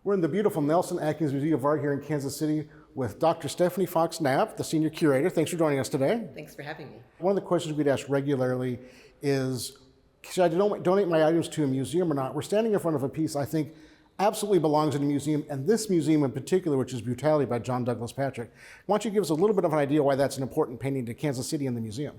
We're in the beautiful Nelson Atkins Museum of Art here in Kansas City with Dr. Stephanie Fox Knapp, the senior curator. Thanks for joining us today. Thanks for having me. One of the questions we'd ask regularly is, should I donate my items to a museum or not? We're standing in front of a piece I think absolutely belongs in a museum, and this museum in particular, which is Brutality by John Douglas Patrick. Why don't you give us a little bit of an idea why that's an important painting to Kansas City and the museum?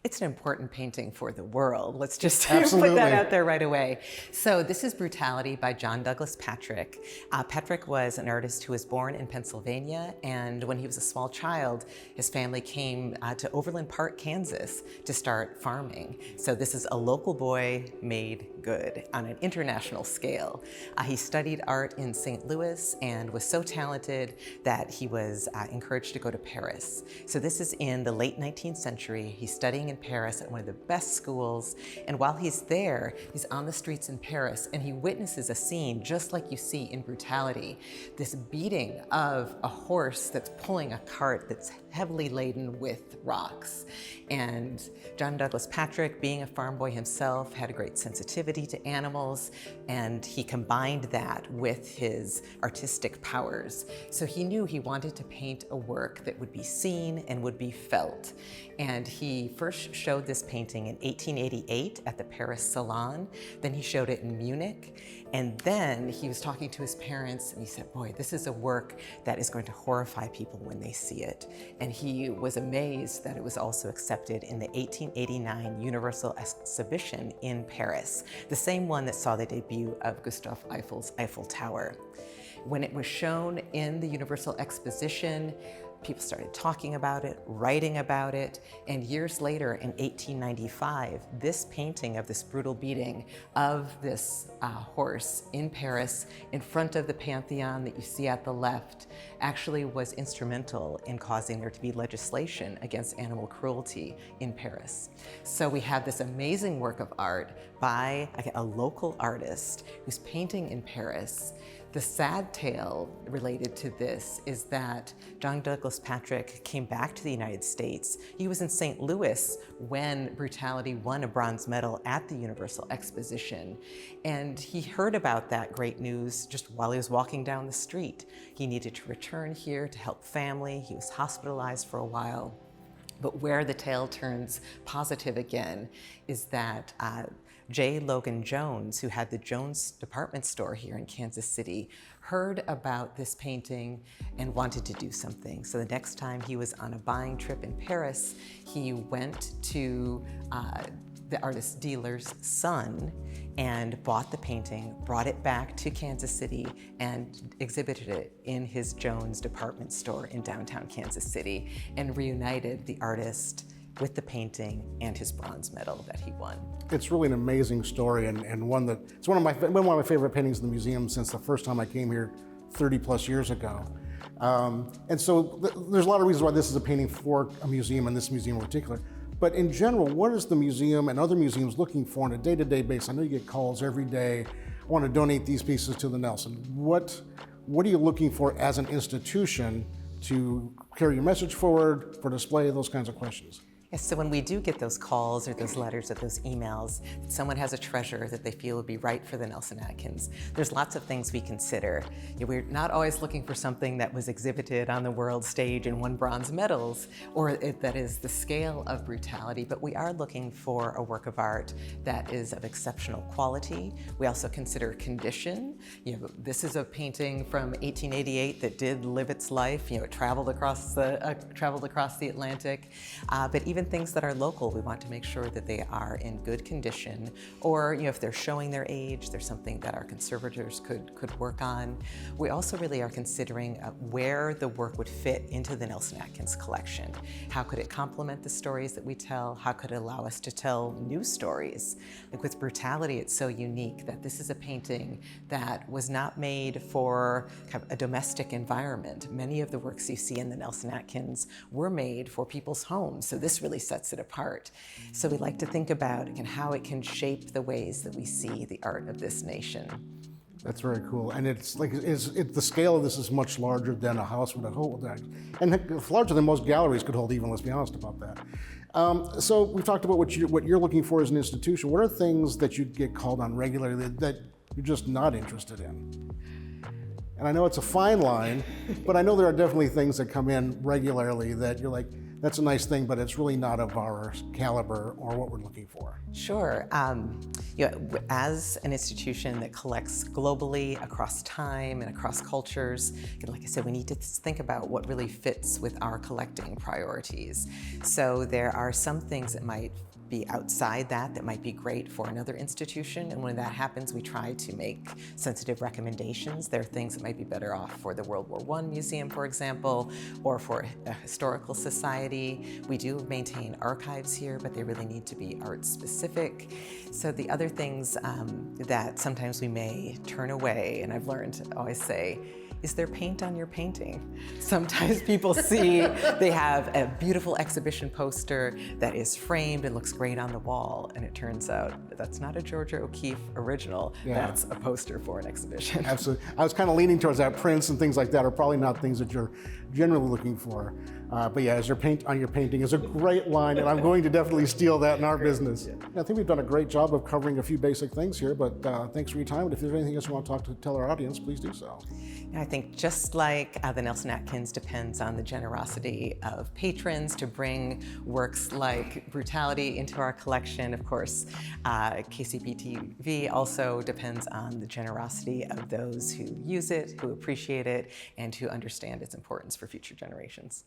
It's an important painting for the world. Let's just Absolutely. put that out there right away. So this is Brutality by John Douglas Patrick. Patrick was an artist who was born in Pennsylvania, and when he was a small child, his family came to Overland Park, Kansas to start farming. So this is a local boy made good on an international scale. He studied art in St. Louis and was so talented that he was encouraged to go to Paris. So this is in the late 19th century. He's studying in Paris at one of the best schools, and while he's there, he's on the streets in Paris and he witnesses a scene just like you see in Brutality, this beating of a horse that's pulling a cart that's heavily laden with rocks. And John Douglas Patrick, being a farm boy himself, had a great sensitivity to animals, and he combined that with his artistic powers. So he knew he wanted to paint a work that would be seen and would be felt. And he first showed this painting in 1888 at the Paris Salon. Then he showed it in Munich. And then he was talking to his parents and he said, boy, this is a work that is going to horrify people when they see it. And he was amazed that it was also accepted in the 1889 Universal Exhibition in Paris, the same one that saw the debut of Gustave Eiffel's Eiffel Tower. When it was shown in the Universal Exposition, people started talking about it, writing about it, and years later in 1895, this painting of this brutal beating of this horse in Paris in front of the Pantheon that you see at the left actually was instrumental in causing there to be legislation against animal cruelty in Paris. So we have this amazing work of art by a local artist who's painting in Paris. The sad tale related to this is that John Douglas Patrick came back to the United States. He was in St. Louis when Brutality won a bronze medal at the Universal Exposition. And he heard about that great news just while he was walking down the street. He needed to return here to help family. He was hospitalized for a while. But where the tale turns positive again is that J. Logan Jones, who had the Jones department store here in Kansas City, heard about this painting and wanted to do something. So the next time he was on a buying trip in Paris, he went to the artist dealer's son and bought the painting, brought it back to Kansas City, and exhibited it in his Jones department store in downtown Kansas City, and reunited the artist with the painting and his bronze medal that he won. It's really an amazing story, and one that it's one of my favorite paintings in the museum since the first time I came here 30 plus years ago. And so there's a lot of reasons why this is a painting for a museum, and this museum in particular. But in general, what is the museum and other museums looking for on a day-to-day basis? I know you get calls every day, I want to donate these pieces to the Nelson. What are you looking for as an institution to carry your message forward, for display, those kinds of questions? Yes, so when we do get those calls or those letters or those emails, that someone has a treasure that they feel would be right for the Nelson Atkins, there's lots of things we consider. We're not always looking for something that was exhibited on the world stage and won bronze medals, or that is the scale of Brutality, but we are looking for a work of art that is of exceptional quality. We also consider condition. This is a painting from 1888 that did live its life. It traveled across the Atlantic, but even things that are local, we want to make sure that they are in good condition, or if they're showing their age, there's something that our conservators could work on. We also really are considering where the work would fit into the Nelson Atkins collection. How could it complement the stories that we tell? How could it allow us to tell new stories? Like with Brutality, it's so unique that this is a painting that was not made for kind of a domestic environment. Many of the works you see in the Nelson Atkins were made for people's homes, so this really sets it apart. So we like to think about how it can shape the ways that we see the art of this nation. That's very cool, and the scale of this is much larger than a house would hold, and it's larger than most galleries could hold. Even, let's be honest about that. So we've talked about what you're looking for as an institution. What are things that you get called on regularly that you're just not interested in? And I know it's a fine line, but I know there are definitely things that come in regularly that you're like, that's a nice thing, but it's really not of our caliber or what we're looking for. Sure. As an institution that collects globally across time and across cultures, like I said, we need to think about what really fits with our collecting priorities. So there are some things that might be outside that might be great for another institution, and when that happens we try to make sensitive recommendations. There are things that might be better off for the World War I Museum, for example, or for a historical society. We do maintain archives here, but they really need to be art specific. So the other things that sometimes we may turn away, and I've learned to always say, is there paint on your painting? Sometimes people see they have a beautiful exhibition poster that is framed and looks great on the wall, and it turns out that's not a Georgia O'Keeffe original. Yeah. That's a poster for an exhibition. Absolutely. I was kind of leaning towards that. Prints and things like that are probably not things that you're generally looking for. But yeah, is there paint on your painting is a great line, and I'm going to definitely steal that in our business. Yeah. I think we've done a great job of covering a few basic things here, but thanks for your time. And if there's anything else you want to tell our audience, please do so. I think just like the Nelson Atkins depends on the generosity of patrons to bring works like Brutality into our collection, of course, KCBTV also depends on the generosity of those who use it, who appreciate it, and who understand its importance for future generations.